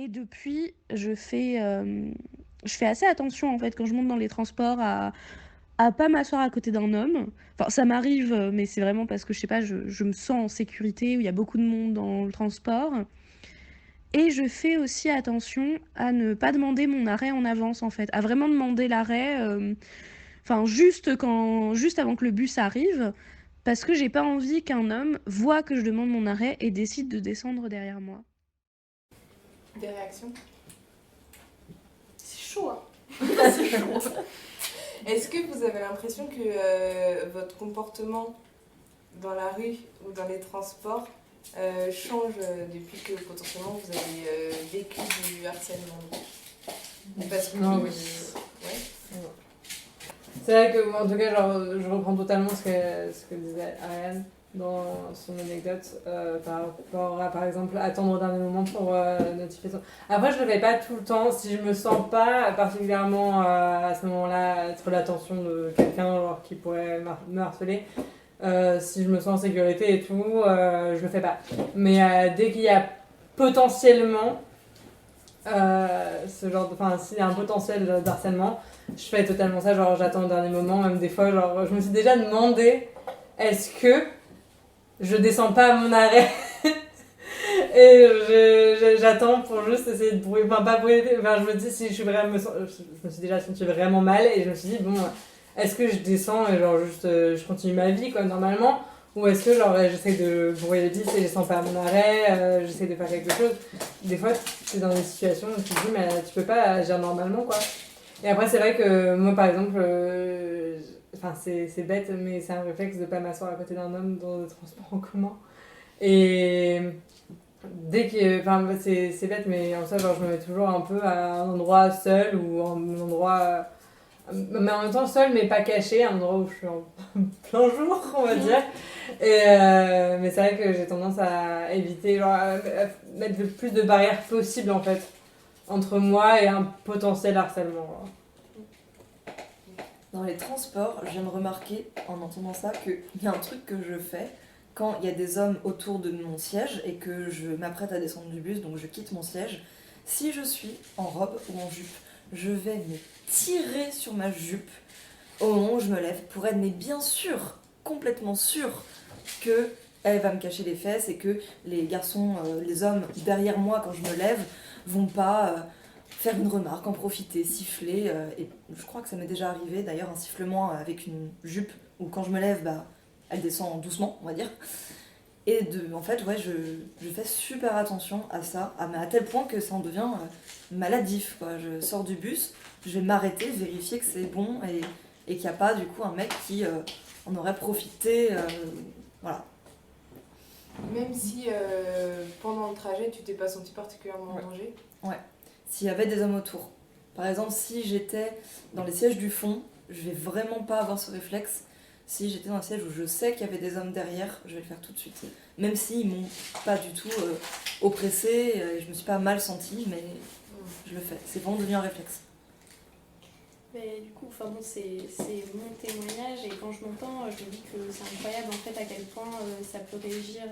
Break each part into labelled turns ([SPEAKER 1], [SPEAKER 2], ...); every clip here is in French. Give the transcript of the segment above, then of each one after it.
[SPEAKER 1] Et depuis, je fais assez attention en fait quand je monte dans les transports à pas m'asseoir à côté d'un homme. Enfin, ça m'arrive, mais c'est vraiment parce que je sais pas, je me sens en sécurité, où il y a beaucoup de monde dans le transport. Et je fais aussi attention à ne pas demander mon arrêt en avance en fait, à vraiment demander l'arrêt, enfin juste avant que le bus arrive, parce que j'ai pas envie qu'un homme voit que je demande mon arrêt et décide de descendre derrière moi.
[SPEAKER 2] Des réactions?
[SPEAKER 3] C'est chaud, hein.
[SPEAKER 2] C'est chaud. Est-ce que vous avez l'impression que votre comportement dans la rue ou dans les transports change depuis que potentiellement vous avez vécu du harcèlement? Parce que...
[SPEAKER 4] Non, oui.
[SPEAKER 2] Ouais.
[SPEAKER 4] C'est vrai que, en tout cas, genre, je reprends totalement ce que disait Ariane dans son anecdote par rapport à, par exemple, attendre au dernier moment pour notifier son... Après, je le fais pas tout le temps. Si je me sens pas particulièrement à ce moment-là être l'attention de quelqu'un genre, qui pourrait me harceler, si je me sens en sécurité et tout, je le fais pas. Mais dès qu'il y a potentiellement ce genre de... Enfin, s'il y a un potentiel d'harcèlement, je fais totalement ça, genre j'attends le dernier moment, même des fois, genre je me suis déjà demandé est-ce que je descends pas à mon arrêt et j'attends pour juste essayer de brûler, enfin pas brûler, enfin je me dis si je suis vraiment, je me suis déjà senti vraiment mal et je me suis dit bon, est-ce que je descends et genre juste je continue ma vie quoi normalement ou est-ce que genre j'essaie de brûler vite et je descends pas à mon arrêt, j'essaie de faire quelque chose. Des fois c'est dans des situations où tu te dis mais tu peux pas agir normalement quoi. Et après, c'est vrai que moi, par exemple, enfin, c'est bête, mais c'est un réflexe de pas m'asseoir à côté d'un homme dans le transport en commun. Et dès que. Enfin, c'est bête, mais en soi, genre, je me mets toujours un peu à un endroit seul ou un endroit. Mais en même temps, seul, mais pas caché, un endroit où je suis en plein jour, on va dire. Mais c'est vrai que j'ai tendance à éviter, genre, à mettre le plus de barrières possible, en fait, entre moi et un potentiel harcèlement.
[SPEAKER 3] Dans les transports, je viens de remarquer, en entendant ça, qu'il y a un truc que je fais quand il y a des hommes autour de mon siège et que je m'apprête à descendre du bus, donc je quitte mon siège. Si je suis en robe ou en jupe, je vais me tirer sur ma jupe au moment où je me lève pour être mais bien sûr, complètement sûre que elle va me cacher les fesses et que les garçons, les hommes derrière moi quand je me lève vont pas faire une remarque, en profiter, siffler. Et je crois que ça m'est déjà arrivé d'ailleurs un sifflement avec une jupe où quand je me lève, bah, elle descend doucement, on va dire. Et en fait, ouais, je fais super attention à ça, à tel point que ça en devient maladif. Quoi. Je sors du bus, je vais m'arrêter, vérifier que c'est bon et qu'il n'y a pas du coup un mec qui en aurait profité. Voilà.
[SPEAKER 2] Même si pendant le trajet, tu t'es pas senti particulièrement en danger?
[SPEAKER 3] Ouais. S'il y avait des hommes autour. Par exemple, si j'étais dans les sièges du fond, je vais vraiment pas avoir ce réflexe. Si j'étais dans un siège où je sais qu'il y avait des hommes derrière, je vais le faire tout de suite. Même s'ils m'ont pas du tout oppressée, je me suis pas mal sentie, mais je le fais. C'est vraiment devenu un réflexe.
[SPEAKER 5] Mais du coup, enfin bon, c'est mon témoignage et quand je m'entends, je me dis que c'est incroyable en fait à quel point ça peut régir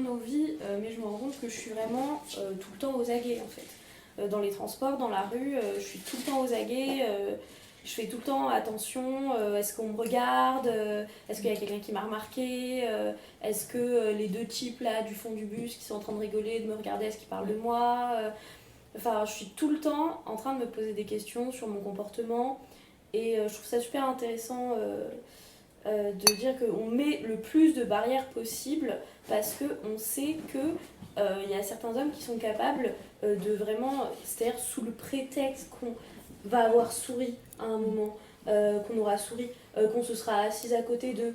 [SPEAKER 5] nos vies, mais je me rends compte que je suis vraiment tout le temps aux aguets en fait. Dans les transports, dans la rue, je suis tout le temps aux aguets, je fais tout le temps attention, est-ce qu'on me regarde, est-ce qu'il y a quelqu'un qui m'a remarqué, est-ce que les deux types là du fond du bus qui sont en train de rigoler, de me regarder, est-ce qu'ils parlent de moi Enfin, je suis tout le temps en train de me poser des questions sur mon comportement et je trouve ça super intéressant de dire qu'on met le plus de barrières possible parce qu'on sait qu'il y a certains hommes qui sont capables de vraiment, c'est-à-dire sous le prétexte qu'on va avoir souri à un moment, qu'on aura souri, qu'on se sera assise à côté d'eux,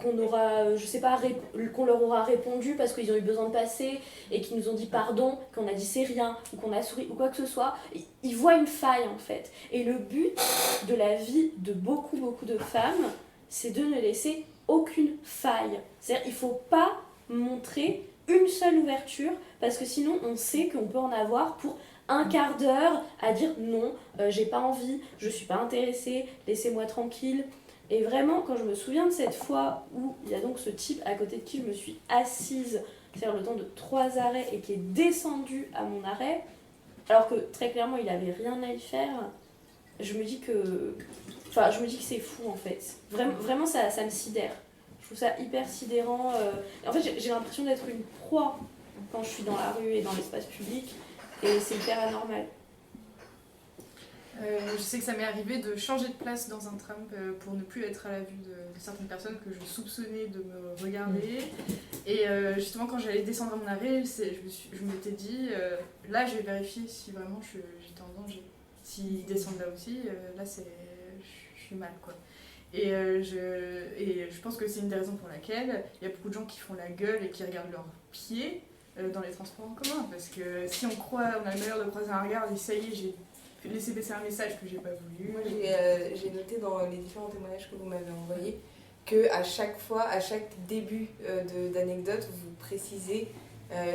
[SPEAKER 5] qu'on aura, je sais pas, qu'on leur aura répondu parce qu'ils ont eu besoin de passer et qu'ils nous ont dit pardon, qu'on a dit c'est rien, ou qu'on a souri, ou quoi que ce soit, ils voient une faille en fait. Et le but de la vie de beaucoup, beaucoup de femmes, c'est de ne laisser aucune faille. C'est-à-dire il faut pas montrer une seule ouverture parce que sinon on sait qu'on peut en avoir pour un quart d'heure à dire non, j'ai pas envie, je suis pas intéressée, laissez-moi tranquille. Et vraiment, quand je me souviens de cette fois où il y a donc ce type à côté de qui je me suis assise c'est-à-dire le temps de 3 arrêts, et qui est descendu à mon arrêt, alors que très clairement il avait rien à y faire, je me dis que c'est fou en fait. Vraiment ça me sidère. Je trouve ça hyper sidérant. En fait j'ai l'impression d'être une proie quand je suis dans la rue et dans l'espace public, et c'est hyper anormal.
[SPEAKER 6] Je sais que ça m'est arrivé de changer de place dans un tram pour ne plus être à la vue de certaines personnes que je soupçonnais de me regarder. Et justement, quand j'allais descendre à mon arrêt, je m'étais dit, là, je vais vérifier si vraiment j'étais en danger. S'ils descendent là aussi, là, je suis mal, quoi. Et je pense que c'est une des raisons pour laquelle il y a beaucoup de gens qui font la gueule et qui regardent leurs pieds dans les transports en commun. Parce que si on a le malheur de croiser un regard et ça y est, j'ai laisser passer un message que j'ai pas voulu.
[SPEAKER 2] Moi, j'ai noté dans les différents témoignages que vous m'avez envoyés que à chaque fois, à chaque début d'anecdote, vous précisez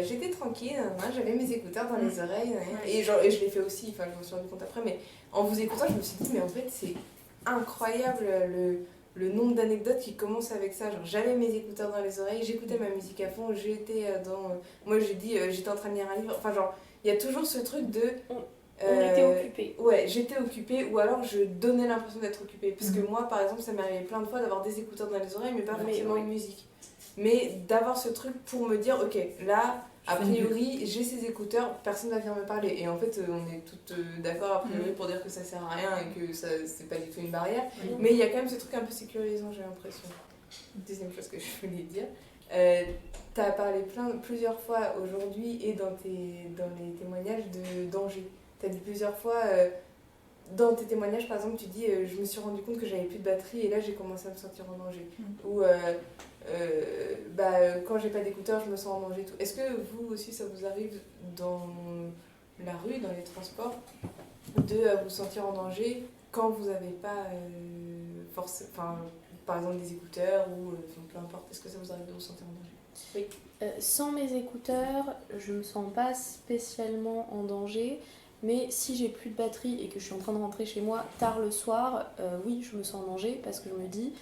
[SPEAKER 2] j'étais tranquille, j'avais mes écouteurs dans les oreilles, et je l'ai fait aussi, enfin je me suis rendu compte après, mais en vous écoutant, je me suis dit, mais en fait, c'est incroyable le nombre d'anecdotes qui commencent avec ça. Genre, j'avais mes écouteurs dans les oreilles, j'écoutais ma musique à fond, j'étais moi, j'ai dit, j'étais en train de lire un livre, enfin, genre, il y a toujours ce truc de.
[SPEAKER 5] On était occupés.
[SPEAKER 2] Ouais, j'étais occupée, ou alors je donnais l'impression d'être occupée. Parce que moi, par exemple, ça m'est arrivé plein de fois d'avoir des écouteurs dans les oreilles, mais pas forcément une musique. Mais d'avoir ce truc pour me dire, ok, là, a priori, j'ai ces écouteurs, personne ne va venir me parler. Et en fait, on est toutes d'accord, a priori, pour dire que ça sert à rien et que c'est pas du tout une barrière. Mais il y a quand même ce truc un peu sécurisant, j'ai l'impression. Deuxième chose que je voulais dire. Tu as parlé plusieurs fois aujourd'hui et dans les témoignages de danger. Tu as dit plusieurs fois, dans tes témoignages par exemple, tu dis je me suis rendu compte que j'avais plus de batterie et là j'ai commencé à me sentir en danger. Ou quand j'ai pas d'écouteurs, je me sens en danger. Tout. Est-ce que vous aussi ça vous arrive dans la rue, dans les transports, de vous sentir en danger quand vous n'avez pas par exemple des écouteurs ou peu importe, est-ce que ça vous arrive de vous sentir en danger? Oui.
[SPEAKER 5] Sans mes écouteurs, je me sens pas spécialement en danger. Mais si j'ai plus de batterie et que je suis en train de rentrer chez moi tard le soir, oui, je me sens en danger parce que je me dis,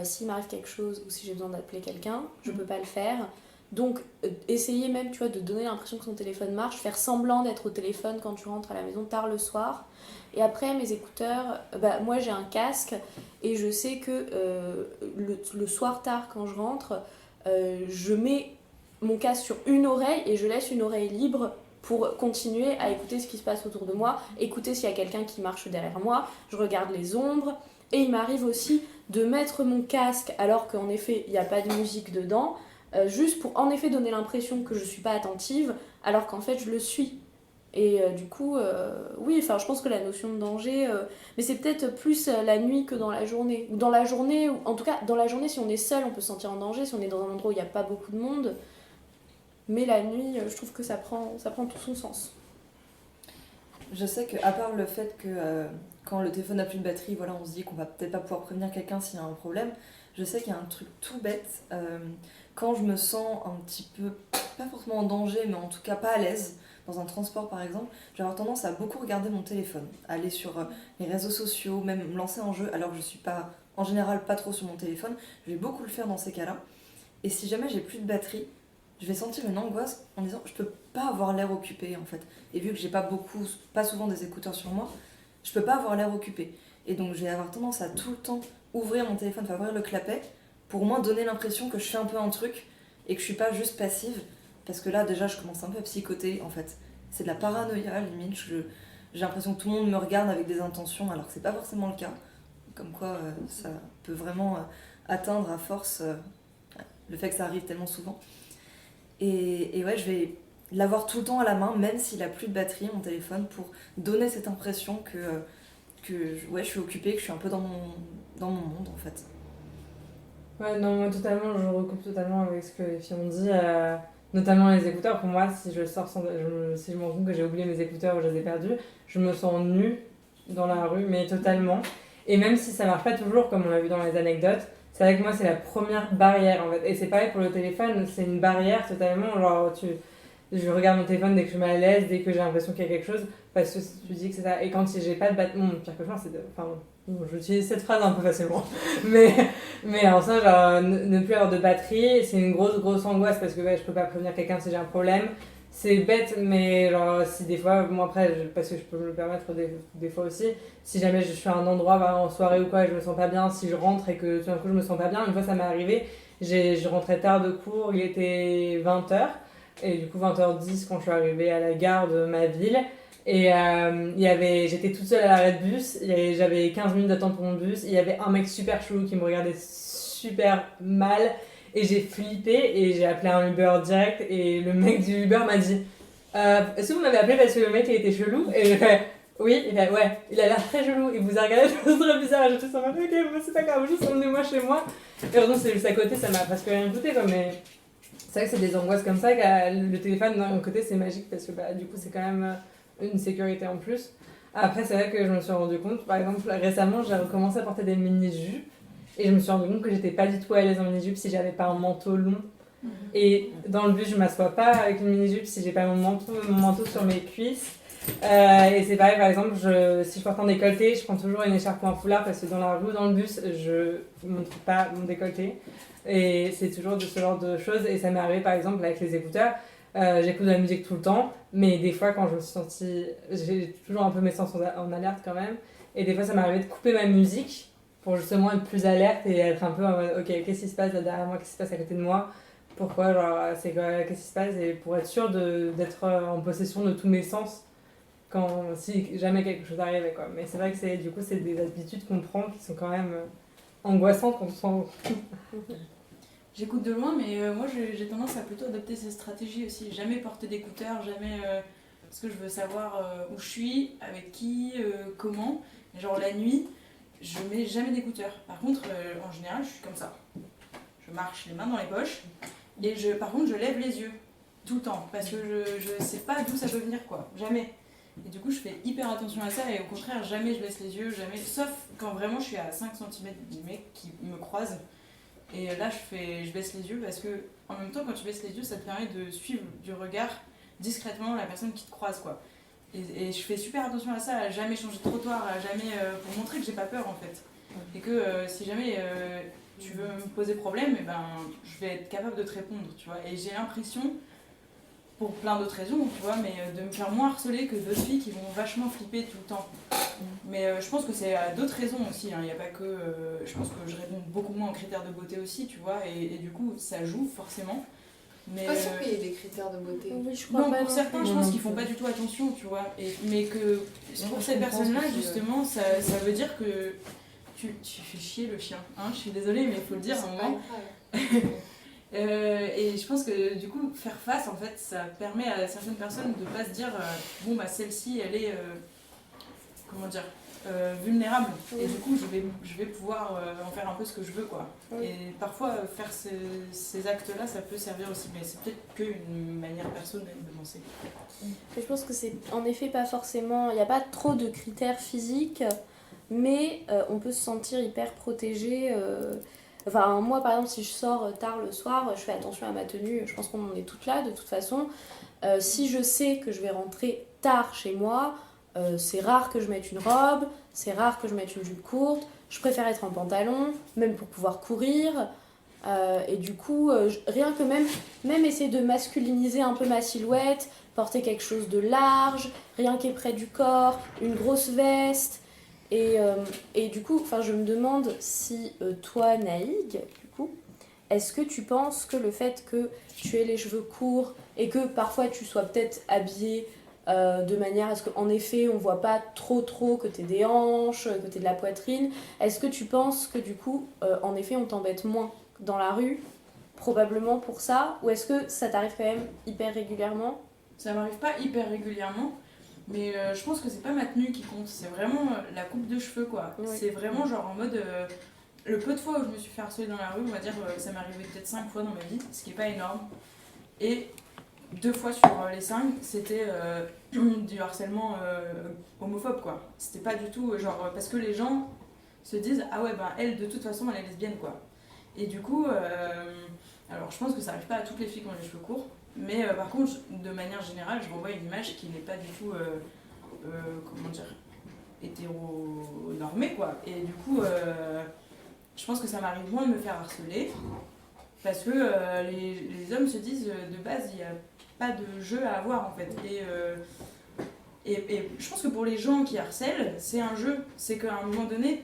[SPEAKER 5] s'il m'arrive quelque chose ou si j'ai besoin d'appeler quelqu'un, je peux pas le faire. Donc, essayer même, tu vois, de donner l'impression que son téléphone marche, faire semblant d'être au téléphone quand tu rentres à la maison tard le soir. Et après, mes écouteurs, moi j'ai un casque et je sais que le soir tard quand je rentre, je mets mon casque sur une oreille et je laisse une oreille libre pour continuer à écouter ce qui se passe autour de moi, écouter s'il y a quelqu'un qui marche derrière moi, je regarde les ombres, et il m'arrive aussi de mettre mon casque alors qu'en effet il n'y a pas de musique dedans, juste pour en effet donner l'impression que je ne suis pas attentive, alors qu'en fait je le suis. Et du coup, oui, je pense que la notion de danger, mais c'est peut-être plus la nuit que dans la journée. Ou dans la journée, ou en tout cas dans la journée si on est seul on peut se sentir en danger, si on est dans un endroit où il n'y a pas beaucoup de monde. Mais la nuit, je trouve que ça prend tout son sens.
[SPEAKER 3] Je sais qu'à part le fait que quand le téléphone n'a plus de batterie, voilà, on se dit qu'on va peut-être pas pouvoir prévenir quelqu'un s'il y a un problème, je sais qu'il y a un truc tout bête. Quand je me sens un petit peu, pas forcément en danger, mais en tout cas pas à l'aise, dans un transport par exemple, je vais avoir tendance à beaucoup regarder mon téléphone, aller sur les réseaux sociaux, même me lancer en jeu, alors que je suis pas, en général pas trop sur mon téléphone. Je vais beaucoup le faire dans ces cas-là. Et si jamais j'ai plus de batterie, je vais sentir une angoisse en disant je peux pas avoir l'air occupé en fait. Et vu que j'ai pas souvent des écouteurs sur moi, je peux pas avoir l'air occupé. Et donc je vais avoir tendance à tout le temps ouvrir mon téléphone, ouvrir le clapet, pour au moins donner l'impression que je fais un peu un truc et que je suis pas juste passive. Parce que là déjà je commence un peu à psychoter en fait. C'est de la paranoïa limite. J'ai l'impression que tout le monde me regarde avec des intentions alors que c'est pas forcément le cas. Comme quoi ça peut vraiment atteindre à force le fait que ça arrive tellement souvent. Et ouais, je vais l'avoir tout le temps à la main, même s'il a plus de batterie, mon téléphone, pour donner cette impression que je suis occupée, que je suis un peu dans mon monde, en fait.
[SPEAKER 4] Ouais, non, moi, totalement, je recoupe totalement avec ce que les filles ont dit, notamment les écouteurs. Pour moi, si je sors si je me rends compte que j'ai oublié mes écouteurs ou je les ai perdus, je me sens nue dans la rue, mais totalement. Et même si ça marche pas toujours, comme on l'a vu dans les anecdotes, c'est vrai que moi, c'est la première barrière, en fait. Et c'est pareil pour le téléphone, c'est une barrière totalement. Genre, je regarde mon téléphone dès que je suis mal à l'aise, dès que j'ai l'impression qu'il y a quelque chose, parce que tu dis que c'est ça. Et quand j'ai pas de battement, mon pire cauchemar, c'est de. Enfin, bon, j'utilise cette phrase un peu facilement. Mais en ça, genre, ne plus avoir de batterie, c'est une grosse angoisse parce que je peux pas prévenir quelqu'un si j'ai un problème. C'est bête, mais genre, si des fois, bon après, parce que je peux me le permettre des fois aussi, si jamais je suis à un endroit, en soirée ou quoi, et je me sens pas bien, si je rentre et que tout d'un coup je me sens pas bien, une fois ça m'est arrivé, je rentrais tard de cours, il était 20h, et du coup 20h10 quand je suis arrivée à la gare de ma ville, et j'étais toute seule à l'arrêt de bus, j'avais 15 minutes d'attente pour mon bus, il y avait un mec super chelou qui me regardait super mal, et j'ai flippé et j'ai appelé un Uber direct et le mec du Uber m'a dit est-ce que vous m'avez appelé parce que le mec il était chelou? Et j'ai fait oui, il fait ouais, il a l'air très chelou, il vous a regardé, c'est très bizarre, et j'étais sur ma ok, mais c'est pas grave, juste emmenez-moi chez moi. Et heureusement c'est juste à côté, ça m'a presque rien coûté quoi, mais c'est vrai que c'est des angoisses comme ça, que le téléphone d'un côté c'est magique parce que du coup c'est quand même une sécurité en plus. Après c'est vrai que je me suis rendu compte, par exemple récemment j'ai recommencé à porter des mini-jupes. Et je me suis rendu compte que j'étais pas du tout à l'aise en mini-jupe si j'avais pas un manteau long. Et dans le bus, je m'assois pas avec une mini-jupe si j'ai pas mon manteau sur mes cuisses. Et c'est pareil, par exemple, si je porte un décolleté, je prends toujours une écharpe ou un foulard parce que dans la rue ou dans le bus, je montre pas mon décolleté. Et c'est toujours de ce genre de choses. Et ça m'est arrivé par exemple avec les écouteurs. J'écoute de la musique tout le temps, mais des fois, quand je me suis sentie. J'ai toujours un peu mes sens en alerte quand même. Et des fois, ça m'est arrivé de couper ma musique pour justement être plus alerte et être un peu en mode ok, qu'est-ce qui se passe là derrière moi, qu'est-ce qui se passe à côté de moi, pourquoi, genre, c'est quoi, qu'est-ce qui se passe, et pour être sûre d'être en possession de tous mes sens si jamais quelque chose arrivait quoi. Mais c'est vrai que du coup c'est des habitudes qu'on prend qui sont quand même angoissantes quand on sent.
[SPEAKER 7] J'écoute de loin, mais moi j'ai tendance à plutôt adopter ces stratégies aussi. Jamais porter d'écouteurs, jamais. Parce que je veux savoir où je suis, avec qui, comment. Genre la nuit, je mets jamais d'écouteurs. Par contre, en général, je suis comme ça. Je marche les mains dans les poches. Et par contre, je lève les yeux. Tout le temps. Parce que je sais pas d'où ça peut venir, quoi. Jamais. Et du coup, je fais hyper attention à ça. Et au contraire, jamais je baisse les yeux. Jamais. Sauf quand vraiment je suis à 5 cm du mec qui me croise. Et là, je baisse les yeux parce que, en même temps, quand tu baisses les yeux, ça te permet de suivre du regard discrètement la personne qui te croise, quoi. Et je fais super attention à ça, à jamais changer de trottoir, à jamais. Pour montrer que j'ai pas peur, en fait. Et que si jamais tu veux me poser problème, et ben, je vais être capable de te répondre, tu vois. Et j'ai l'impression, pour plein d'autres raisons, tu vois, mais de me faire moins harceler que d'autres filles qui vont vachement flipper tout le temps. Mais je pense que c'est à d'autres raisons aussi, hein. Il n'y a pas que... je pense que je réponds beaucoup moins aux critères de beauté aussi, tu vois, et du coup, ça joue forcément. Mais
[SPEAKER 2] pas sûr qu'il y ait des critères de beauté.
[SPEAKER 5] Oui, je crois
[SPEAKER 7] non,
[SPEAKER 5] pas
[SPEAKER 7] pour certains, je
[SPEAKER 4] Non,
[SPEAKER 7] pense
[SPEAKER 4] non
[SPEAKER 7] qu'ils font
[SPEAKER 4] plus.
[SPEAKER 7] pas du tout attention, tu vois. Mais que pour ces
[SPEAKER 3] je comprends
[SPEAKER 7] personnes-là,
[SPEAKER 3] ce que tu veux.
[SPEAKER 7] justement, ça veut dire que tu fais chier le chien. Hein, je suis désolée, mais il faut le dire à un moment. Et je pense que du coup, faire face, en fait, ça permet à certaines personnes de pas se dire bon, bah celle-ci, elle est comment dire vulnérable.
[SPEAKER 5] Oui.
[SPEAKER 7] Et du coup, je vais pouvoir en faire un peu ce que je veux, quoi.
[SPEAKER 5] Oui.
[SPEAKER 7] Et parfois, faire ces actes-là, ça peut servir aussi, mais c'est peut-être qu'une manière personnelle de penser.
[SPEAKER 5] Je pense que c'est en effet pas forcément. Il n'y a pas trop de critères physiques, mais on peut se sentir hyper protégé. Enfin, moi par exemple, si je sors tard le soir, je fais attention à ma tenue. Je pense qu'on en est toutes là de toute façon. Si je sais que je vais rentrer tard chez moi, c'est rare que je mette une robe, c'est rare que je mette une jupe courte. Je préfère être en pantalon, même pour pouvoir courir. Et du coup, rien que même essayer de masculiniser un peu ma silhouette, porter quelque chose de large, rien qui est près du corps, une grosse veste. Et du coup, je me demande si toi, Naïg, du coup, est-ce que tu penses que le fait que tu aies les cheveux courts et que parfois tu sois peut-être habillée de manière à ce qu'en effet on voit pas trop que t'aies des hanches, que t'aies de la poitrine, est-ce que tu penses que du coup, en effet, on t'embête moins dans la rue, probablement pour ça, ou est-ce que ça t'arrive quand même hyper régulièrement?
[SPEAKER 7] Ça m'arrive pas hyper régulièrement, mais je pense que c'est pas ma tenue qui compte, c'est vraiment la coupe de cheveux, quoi.
[SPEAKER 5] Oui.
[SPEAKER 7] C'est vraiment genre en mode... le peu de fois où je me suis fait harceler dans la rue, on va dire ça m'est arrivé peut-être 5 fois dans ma vie, ce qui est pas énorme. Et 2 fois sur les 5, c'était du harcèlement homophobe, quoi. C'était pas du tout genre... parce que les gens se disent « Ah ouais, ben elle, de toute façon, elle est lesbienne, quoi ». Et du coup, alors je pense que ça arrive pas à toutes les filles qui ont les cheveux courts, Mais par contre, de manière générale, je renvoie une image qui n'est pas du tout, comment dire, hétéronormée, quoi. Et du coup, je pense que ça m'arrive moins de me faire harceler, parce que les hommes se disent, de base, il n'y a pas de jeu à avoir, en fait. Et je pense que pour les gens qui harcèlent, c'est un jeu. C'est qu'à un moment donné,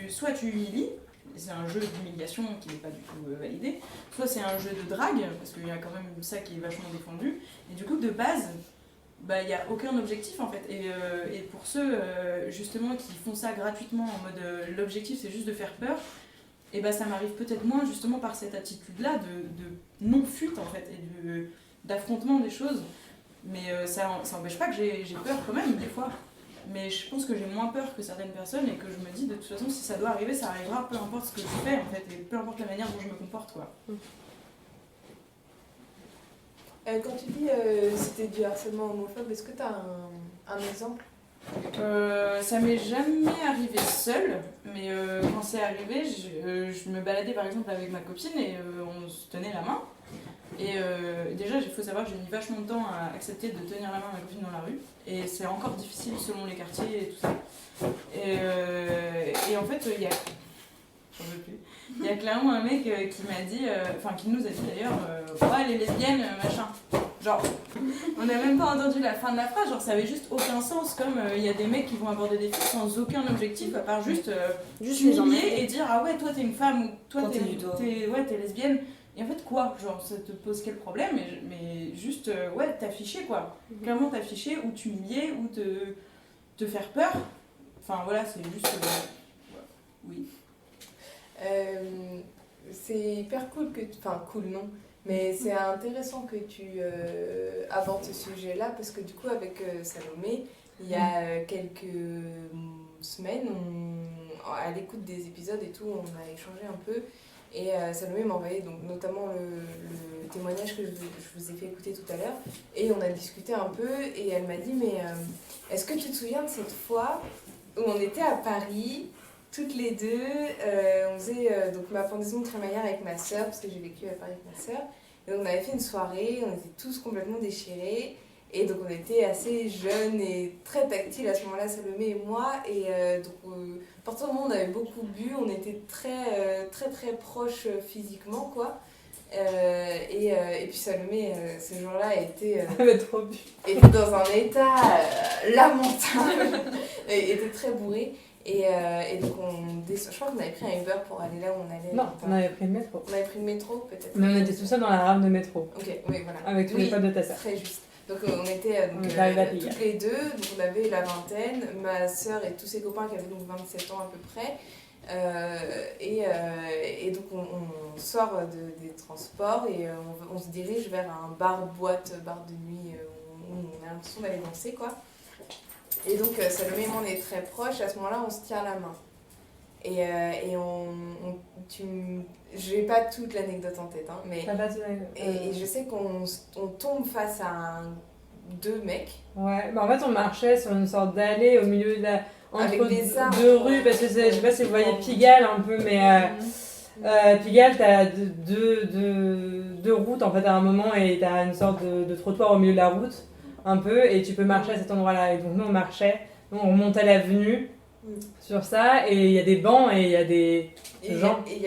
[SPEAKER 7] soit tu humilies, c'est un jeu d'humiliation qui n'est pas du tout validé, soit c'est un jeu de drague, parce qu'il y a quand même ça qui est vachement défendu, et du coup, de base, il n'y a aucun objectif, en fait. Et pour ceux, justement, qui font ça gratuitement, en mode l'objectif, c'est juste de faire peur, et ça m'arrive peut-être moins, justement, par cette attitude-là de non-fuite, en fait, et d'affrontement des choses. Mais ça n'empêche pas que j'ai peur quand même, des fois. Mais je pense que j'ai moins peur que certaines personnes et que je me dis, de toute façon, si ça doit arriver, ça arrivera, peu importe ce que je fais, en fait, et peu importe la manière dont je me comporte, quoi.
[SPEAKER 2] Quand tu dis c'était du harcèlement homophobe, est-ce que tu as un exemple?
[SPEAKER 7] Ça m'est jamais arrivé seule, mais quand c'est arrivé, je me baladais par exemple avec ma copine et on se tenait la main. Et déjà, il faut savoir que j'ai mis vachement de temps à accepter de tenir la main à ma copine dans la rue. Et c'est encore difficile selon les quartiers et tout ça. Et en fait, j'en veux plus. Il y a clairement un mec qui m'a dit, qui nous a dit d'ailleurs, ouais, les lesbiennes, machin. Genre, on n'a même pas entendu la fin de la phrase, genre ça avait juste aucun sens, comme il y a des mecs qui vont aborder des filles sans aucun objectif, à part juste humilier et dire, ah ouais, toi t'es une femme, ou toi t'es lesbienne. Et en fait, quoi? Genre, ça te pose quel problème? Mais juste, ouais, t'afficher, quoi. Clairement, t'afficher, ou t'humilier, ou te faire peur. Enfin, voilà, c'est juste... oui.
[SPEAKER 2] C'est hyper cool que... Enfin, cool, non. Mais c'est intéressant que tu abordes ce sujet-là, parce que du coup, avec Salomé, il y a quelques semaines, à l'écoute des épisodes et tout, on a échangé un peu. Et Salomé m'a envoyé donc, notamment le témoignage que je vous ai fait écouter tout à l'heure. Et on a discuté un peu et elle m'a dit, mais est-ce que tu te souviens de cette fois où on était à Paris, toutes les deux, on faisait donc ma pendaison de crémaillère avec ma sœur, parce que j'ai vécu à Paris avec ma sœur. Et on avait fait une soirée, on était tous complètement déchirés. Et donc on était assez jeunes et très tactiles à ce moment-là, Salomé et moi. Et donc à partir du moment où on avait beaucoup bu, on était très proches physiquement, quoi. Et puis Salomé, ce jour-là, était dans un état lamentable, était très bourré. Et donc je crois qu'on avait pris un Uber pour aller là où on allait.
[SPEAKER 4] Non, on avait pris le métro.
[SPEAKER 2] On avait pris le métro, peut-être.
[SPEAKER 4] Mais on était tout seul dans la rame de métro.
[SPEAKER 2] Ok, oui, voilà.
[SPEAKER 4] Avec tous les potes de ta sœur.
[SPEAKER 2] Très juste. Donc on était toutes les deux, donc on avait la vingtaine, ma sœur et tous ses copains qui avaient donc 27 ans à peu près. Et donc on sort des transports et on se dirige vers un bar-boîte, bar de nuit où on a l'impression d'aller danser, quoi. Et donc Salomé et moi on est très proches, à ce moment-là on se tient la main. Et je n'ai pas toute l'anecdote en tête, hein, mais et je sais qu'on tombe face à deux mecs.
[SPEAKER 4] Ouais, en fait on marchait sur une sorte d'allée au milieu de entre deux rues, parce que je sais pas si vous voyez Pigalle un peu, mais Pigalle t'as deux routes en fait à un moment, et t'as une sorte de trottoir au milieu de la route un peu, et tu peux marcher à cet endroit-là. Et donc nous on marchait, on remontait l'avenue sur ça, et il y a des bancs et il y a des gens et il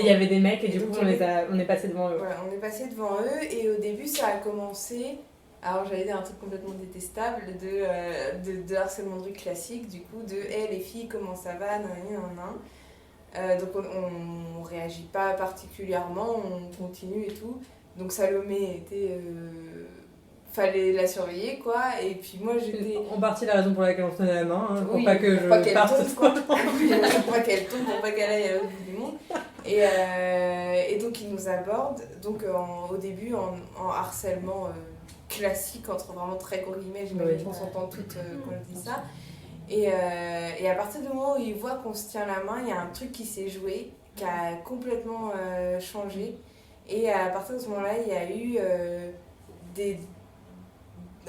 [SPEAKER 4] y avait des mecs, et du coup on est passé devant eux.
[SPEAKER 2] Voilà, on est passé devant eux, et au début ça a commencé, alors j'allais dire un truc complètement détestable, de harcèlement de rue classique, du coup de hey, les filles comment ça va, nan. Donc on réagit pas particulièrement, on continue et tout. Donc Salomé était fallait la surveiller, quoi. Et puis moi j'étais...
[SPEAKER 4] En partie la raison pour laquelle on se tenait la main, hein, pour
[SPEAKER 2] oui,
[SPEAKER 4] pas que je parte.
[SPEAKER 2] Pour pas qu'elle tombe, pour pas qu'elle aille à l'autre bout du monde. Et donc il nous aborde, donc au début en harcèlement classique, entre vraiment très gros guillemets, j'imagine qu'on s'entend toutes quand je dis ça. Et à partir du moment où il voit qu'on se tient la main, il y a un truc qui s'est joué, qui a complètement changé. Et à partir de ce moment-là, il y a eu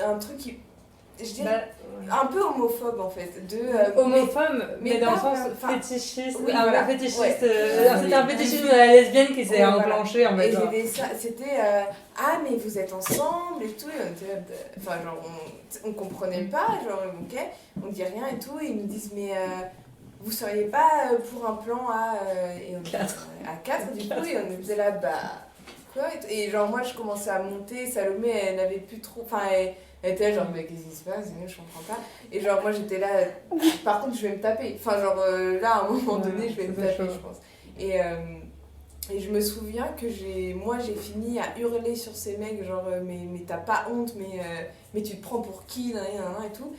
[SPEAKER 2] un truc qui... Je dirais... un peu homophobe en fait.
[SPEAKER 4] Homophobe, mais dans le
[SPEAKER 2] pas-
[SPEAKER 4] sens
[SPEAKER 2] enfin,
[SPEAKER 4] fétichiste.
[SPEAKER 2] oui,
[SPEAKER 4] Ah,
[SPEAKER 2] voilà.
[SPEAKER 4] ouais, fétichiste.
[SPEAKER 2] Ouais.
[SPEAKER 4] C'était un fétichisme de la lesbienne qui s'est
[SPEAKER 2] Ouais, voilà.
[SPEAKER 4] enclenché en fait.
[SPEAKER 2] Et
[SPEAKER 4] genre.
[SPEAKER 2] c'était ah mais vous êtes ensemble et tout, et on était là enfin genre on comprenait pas, genre ok, on dit rien et tout, et ils nous disent mais vous seriez pas pour un plan et on était, à 4 du coup, et on était là quoi, et genre moi je commençais à monter, Salomé elle n'avait plus trop, enfin elle était là genre mais qu'est-ce qui se passe, je comprends pas, et genre moi j'étais là par contre je vais me taper, enfin genre là à un moment donné je vais me taper je pense, et je me souviens que j'ai fini à hurler sur ces mecs, genre mais t'as pas honte, mais tu te prends pour qui, nan, nan, nan, et tout.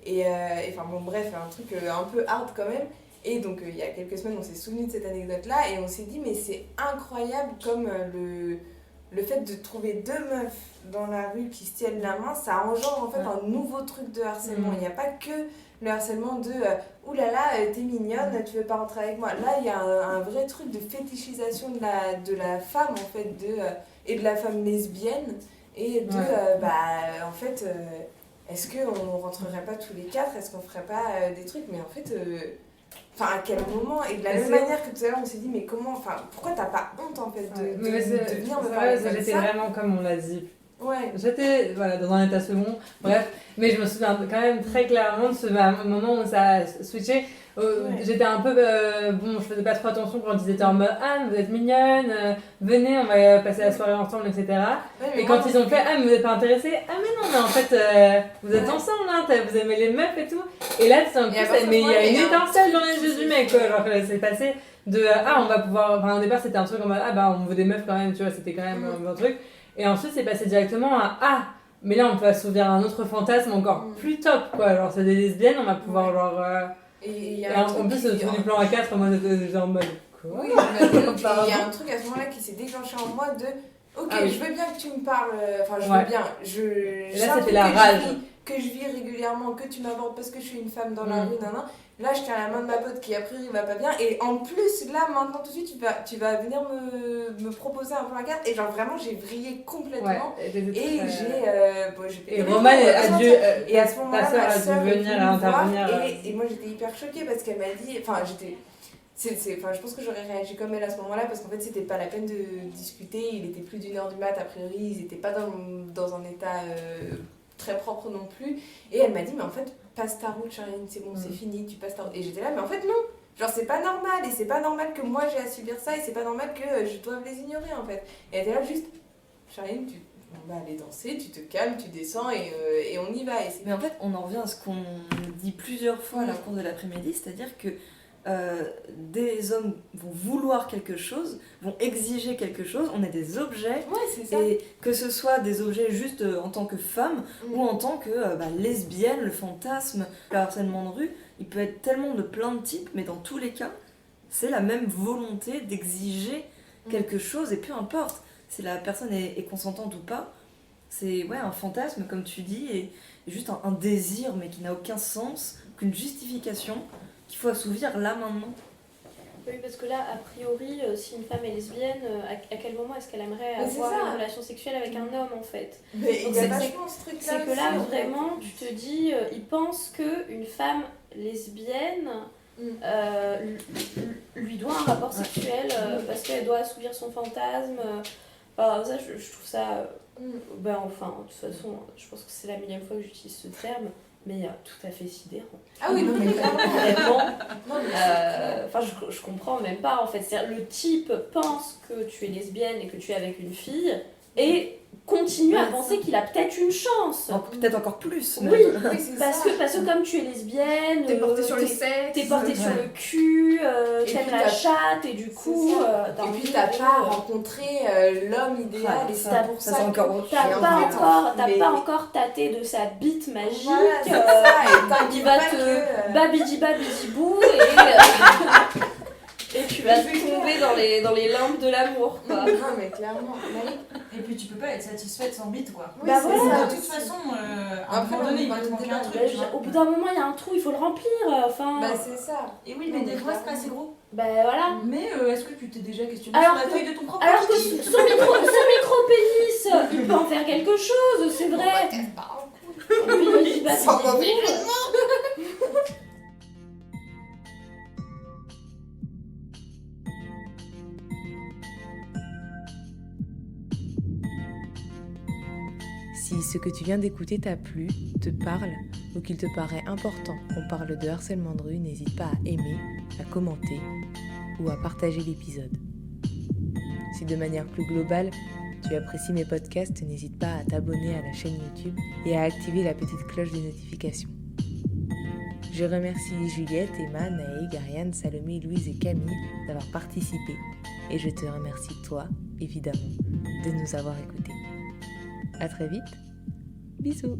[SPEAKER 2] Et enfin bon bref, un truc un peu hard quand même. Et donc il y a quelques semaines on s'est souvenu de cette anecdote-là et on s'est dit mais c'est incroyable comme le fait de trouver deux meufs dans la rue qui se tiennent la main, ça engendre en fait un nouveau truc de harcèlement. Il n'y a pas que le harcèlement de oulala, t'es mignonne, tu veux pas rentrer avec moi. Là, il y a un vrai truc de fétichisation de la femme, en fait, et de la femme lesbienne. Et de, en fait, est-ce qu'on rentrerait pas tous les quatre? Est-ce qu'on ferait pas des trucs? Mais en fait, à quel moment? Et de la même manière que tout à l'heure, on s'est dit, mais comment, pourquoi t'as pas honte, en fait, de venir me parler comme ça?
[SPEAKER 4] J'étais vraiment comme on l'a dit.
[SPEAKER 2] Ouais.
[SPEAKER 4] J'étais dans un état second, bref, mais je me souviens quand même très clairement de ce moment où ça a switché. J'étais un peu, je faisais pas trop attention quand ils étaient en mode ah, vous êtes mignonne, venez, on va passer la soirée ensemble, etc. Ouais, et quand ils ont fait ah, mais vous êtes pas intéressés, ah, mais non, mais en fait, vous êtes ensemble, hein, vous aimez les meufs et tout. Et là, c'est un coup, mais il y a une étincelle dans les yeux du mec, quoi. Genre, c'est passé de on va pouvoir. Enfin, au départ, c'était un truc en mode on veut des meufs quand même, tu vois, c'était quand même un truc. Et ensuite, c'est passé directement à mais là, on peut assouvir un autre fantasme encore plus top, quoi. Genre, c'est des lesbiennes, on va pouvoir, genre. Et en plus, du plan à 4, moi j'étais genre en mode quoi.
[SPEAKER 2] Oui, il y a un truc à ce moment-là qui s'est déclenché en moi de ok, je veux bien que tu me parles, je veux bien,
[SPEAKER 4] et là c'était la rage.
[SPEAKER 2] Que je vis régulièrement, que tu m'abordes parce que je suis une femme dans la rue, là je tiens la main de ma pote qui a priori va pas bien, et en plus là maintenant tout de suite tu vas venir me proposer un plan à 4, et genre vraiment j'ai vrillé complètement, et j'ai
[SPEAKER 4] et Roman a dû
[SPEAKER 2] et à ce moment-là
[SPEAKER 4] ta sœur a dû venir à intervenir
[SPEAKER 2] et moi j'étais hyper choquée parce qu'elle m'a dit, je pense que j'aurais réagi comme elle à ce moment-là, parce qu'en fait c'était pas la peine de discuter, il était plus d'1h du mat, a priori ils étaient pas dans un état très propre non plus, et elle m'a dit mais en fait passe ta route Charline, c'est bon, c'est fini, tu passes ta route, et j'étais là mais en fait non, genre c'est pas normal, et c'est pas normal que moi j'ai à subir ça, et c'est pas normal que je doive les ignorer en fait, et elle était là juste Charline, on va aller danser, tu te calmes, tu descends et on y va.
[SPEAKER 3] Mais en fait, on en revient à ce qu'on dit plusieurs fois à la cour de l'après-midi, c'est-à-dire que des hommes vont vouloir quelque chose, vont exiger quelque chose, on est des objets,
[SPEAKER 2] c'est ça.
[SPEAKER 3] Et que ce soit des objets juste en tant que femme ou en tant que lesbienne, le fantasme, le harcèlement de rue, il peut être tellement de plein de types, mais dans tous les cas, c'est la même volonté d'exiger quelque chose, et peu importe si la personne est consentante ou pas, c'est un fantasme comme tu dis, et juste un désir mais qui n'a aucun sens, qu'une justification qu'il faut assouvir là maintenant.
[SPEAKER 5] Oui, parce que là, a priori, si une femme est lesbienne, à quel moment est-ce qu'elle aimerait avoir une relation sexuelle avec un homme en fait?
[SPEAKER 2] Mais il y a vachement ce truc-là.
[SPEAKER 5] C'est que là, vraiment, tu te dis, ils pensent qu'une femme lesbienne lui doit un rapport sexuel parce qu'elle doit assouvir son fantasme. Ça, je trouve ça. De toute façon, je pense que c'est la millième fois que j'utilise ce terme, mais tout à fait sidérant.
[SPEAKER 2] Ah oui, non, mais
[SPEAKER 5] vraiment. Je comprends même pas en fait. C'est-à-dire, le type pense que tu es lesbienne et que tu es avec une fille et continue à penser qu'il a peut-être une chance.
[SPEAKER 3] Peut-être encore plus.
[SPEAKER 5] Oui, parce que comme tu es lesbienne,
[SPEAKER 6] t'es portée sur le sexe,
[SPEAKER 5] t'es portée sur le cul, t'aimes la chatte, et du coup,
[SPEAKER 2] et puis t'as pas rencontré l'homme idéal, et c'est pour ça
[SPEAKER 5] t'as pas encore tâté de sa bite magique, il va te babidi babidi bou et tu vas tomber dans les limbes de l'amour, quoi.
[SPEAKER 2] Non mais clairement.
[SPEAKER 7] Et puis tu peux pas être satisfaite sans bite, quoi.
[SPEAKER 2] Oui, voilà.
[SPEAKER 7] De toute façon, à un moment donné, il va te manquer un truc.
[SPEAKER 5] Au bout d'un moment, il y a un trou, il faut le remplir.
[SPEAKER 2] C'est ça.
[SPEAKER 7] Et oui, mais des fois, c'est pas assez gros.
[SPEAKER 5] Voilà.
[SPEAKER 7] Mais est-ce que tu t'es déjà questionné sur la taille de ton propre
[SPEAKER 5] alors que son micro-pénis, il peut en faire quelque chose, c'est vrai. pas
[SPEAKER 2] Sans
[SPEAKER 5] si
[SPEAKER 2] mauvais
[SPEAKER 5] débile.
[SPEAKER 2] jeu de mots.
[SPEAKER 8] Si ce que tu viens d'écouter t'a plu, te parle ou qu'il te paraît important qu'on parle de harcèlement de rue, n'hésite pas à aimer, à commenter ou à partager l'épisode. Si de manière plus globale, tu apprécies mes podcasts, n'hésite pas à t'abonner à la chaîne YouTube et à activer la petite cloche des notifications. Je remercie Juliette, Emma, Naïg, Ariane, Salomé, Louise et Camille d'avoir participé. Et je te remercie toi, évidemment, de nous avoir écoutés. À très vite. Bisous.